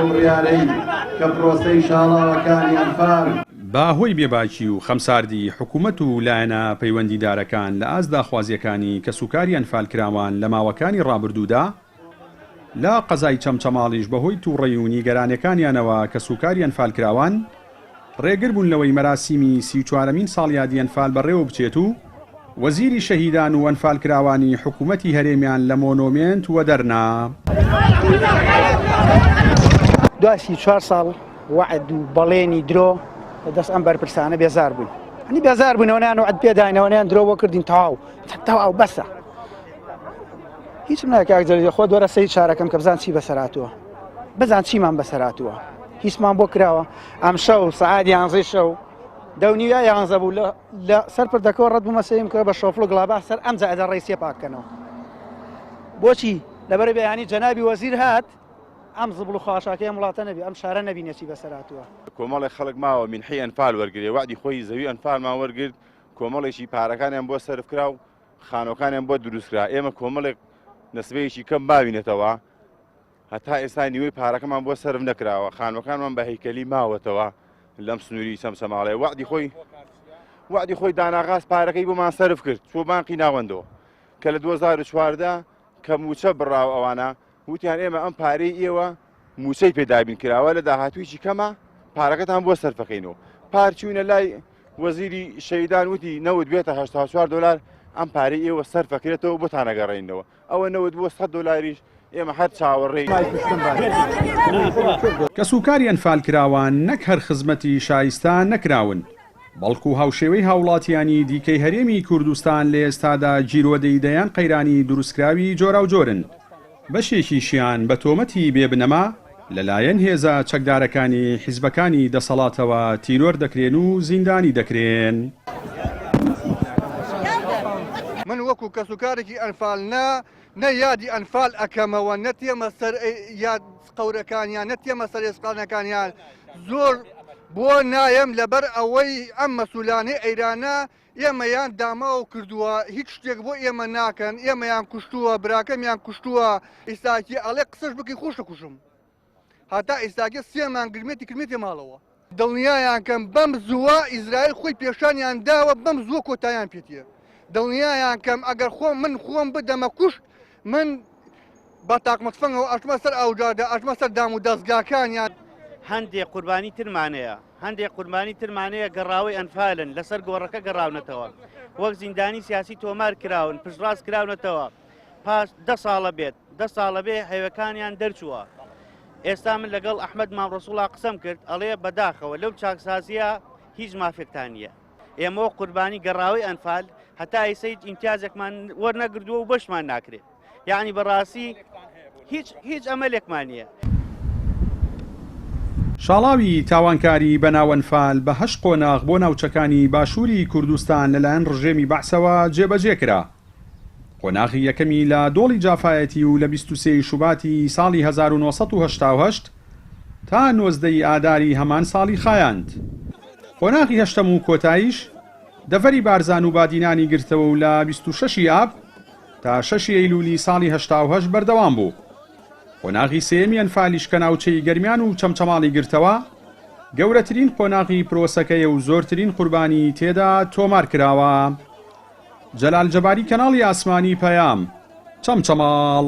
لەو ڕیارەی کە پرۆسەی شاڵاوەکانی ئەنفال باهۆی بێباکی و خەمساردی حکوومەت و لایەنە پەیوەندیدارەکان لە ئاست داخوازیەکانی کە سوکاری ئەنفالکراوان لە ماوەکانی ڕابردوودا لا قەزای چەمچەماڵیش بەهۆی تووڕێی و نیگەرانەکانیانەوە کە سوکاری ئەنفالکراوان ڕێگر بوون لەوەی مەراسیمی 34مین ساڵیادی ئەنفال بەڕێوە بچێت و وەزیری شەهیدان و ئەنفالکراوانی حکوومەتی هەرێمیان لە مۆنۆمێنت وەدەرنا. دوای 34 ساڵ وعد و بەڵێنی درۆ دەست ئەم بەرپرسانە بێزار بوون. هەنی بێزار بوونەوەیان وعد پێداینەوەیان درۆوە کردین تەواو بەسە. هیچم نایە کاک خۆ دۆرە سەی چارەکەم کە بزان چی بەسەراتووە. بزان چیمان بەسەراتووە. هیچمان بۆ کراوە. ئەم شەو سەعات 11 شەو 10:11 بوو لە سەر پردەکەەوە ڕەت بوومە سەیم کە بە شۆفڵ گڵابە سەر ئەم جائدە ڕێسیە پاکەنەوە. بۆچی لەبەر بەیانی جەنابی وەزیر هات ئەم زبڵ و خاشاکەی وڵاتە نەبی ئەم شارە نەبینێکی بەسەراتووە. کۆمەڵی خەڵک ماوە منحی ئەنفال وەرگێ وعدی خۆی زەوی ئەنفالمان وەرگرت کۆمەڵێکی پارەکانیان بۆ سەرفکرا و خانۆکانیان بۆ دروستکرا ئێمە کۆمەڵێک نسبەیەکی کەم باوینێتەوە هەتا ئێستا نیوەی پارەکەمان بۆ سەرف نەکراوە خانۆکانمان بە هەیکەلی ماوەتەوە لەم سنووری سەمسەماڵێ وعدی خۆی داناغاز پارەکەی بۆمان سەرف کرد چۆ بانقی ناوەندەوە کە لە 2014 کە موچە بڕاو ئەوانە وتیان ئێمە ئەم پارەی ئێوە موچەی پێدابین کراوە لە داهاتوویی کەمە پارەکەتان بۆ سەرفەکەینەوە پارچوونە لای وەزیری شەیدان وتی نەوت بێتە 84 دلار ئەم پارەی ئێوە سەرفەکرێتەوە بۆ تانەگەڕێنەوە ئەوە نەوت بۆ 100 دلاریش ئێمە هەر چاوەڕێی کە سوکاری ئەنفالکراوان نەک هەر خزمەتی شایستان نەکراون بەڵکو هاوشێوەی هاوڵاتیانی دیکەی هەرێمی کوردستان لە ئێستادا جیرۆدەیدەیان قەیرانی دروستکراوی جۆرا و جۆرن بەشێکیشیان بە تۆمەتی بێبنەما لەلایەن هێزە چەکدارەکانی حیزبەکانی دەسەڵاتەوە تیرۆر دەکرێن و زیندانی دەکرێن. من وەکو کە سوکارێکی ئەنفال نە یادی ئەنفال ئەکەمەوە نەتێمە سەر یاد قەورەکانیان نەتێمە سەر ئێسقانەکانیان زۆر بۆ نایم لەبەر ئەوەی ئەم مەسوولانەی ئەیرانە ئێمەیان داماوە کردووە هیچ شتێک بۆ ئێمە ناکەن ئێمەیان کوشتووە براکەمیان کوشتووە ئیساکی ئەڵێ قسەش بکەی خۆشە کوشم هەتا ئیساکی سێمان گرمێتی کرمێتی ماڵەوە دڵنیایان کەم بەم زووە ئیزرائیل خۆی پێشانیان داوە بەم زووە کۆتاییان پێتیە دڵنیایان کەم ئەگەر من خۆم بدەمە کوشت من بە تاقمەتفەنەوە ئەچمە سەر ئەوجاردا ئەچمە سەر دام و دەستگاکانیان هەندێک قوربانی ترمانەیە هەندێک قوربانی ترمانەیە گەڕاوی ئەنفالن لەسەر گۆڕەکە گەڕاونەتەوە وەک زیندانی سیاسی تۆمار کراون پشتڕاست کراونەتەوە پاش 10 ساڵە بێت 10 ساڵە بێ هەیوەکانیان دەرچووە ئێستا من لەگەڵ ئەحمەد مامڕەسوڵا قسەم کرد ئەڵێ بەداخەوە لەو چاکسازیە هیچ مافێکتان نییە ئێمە قوربانی گەڕاوی ئەنفال هەتا ئیسەی ئیمتیازێکمان وەرنەگردووە و بەشمان ناکرێت یعنی بەڕاستی هیچ ئەمەلێکمان نییە. شاڵاوی تاوانکاری بەناوەنفال بە 8 قۆناغ بۆ ناوچەکانی باشووری کوردستان لەلایەن ڕژێمی بەعسەوە جێبەجێکرا. قۆناغی یەکەمی لە دۆڵی جافایەتی و لە 23 شوباتی ساڵی 1970 تا 19 ئاداری هەمان ساڵی خایاند. قۆناغی هەشتەم و کۆتاییش دەڤەری بارزان و بادینانی گرتەوە و لە 26 ئاب تا 6 ئەیلولی ساڵی 1970 بەردەوام بوو. قۆناغی سێمی ئەنفالیش کە ناوچەی گەرمیان و چەمچەماڵی گرتەوە گەورەترین قۆناغی پرۆسەکەیە و زۆرترین قوربانی تێدا تۆمار کراوە. جەلال جەباری کەناڵی ئاسمانی پەیام چەمچەماڵ.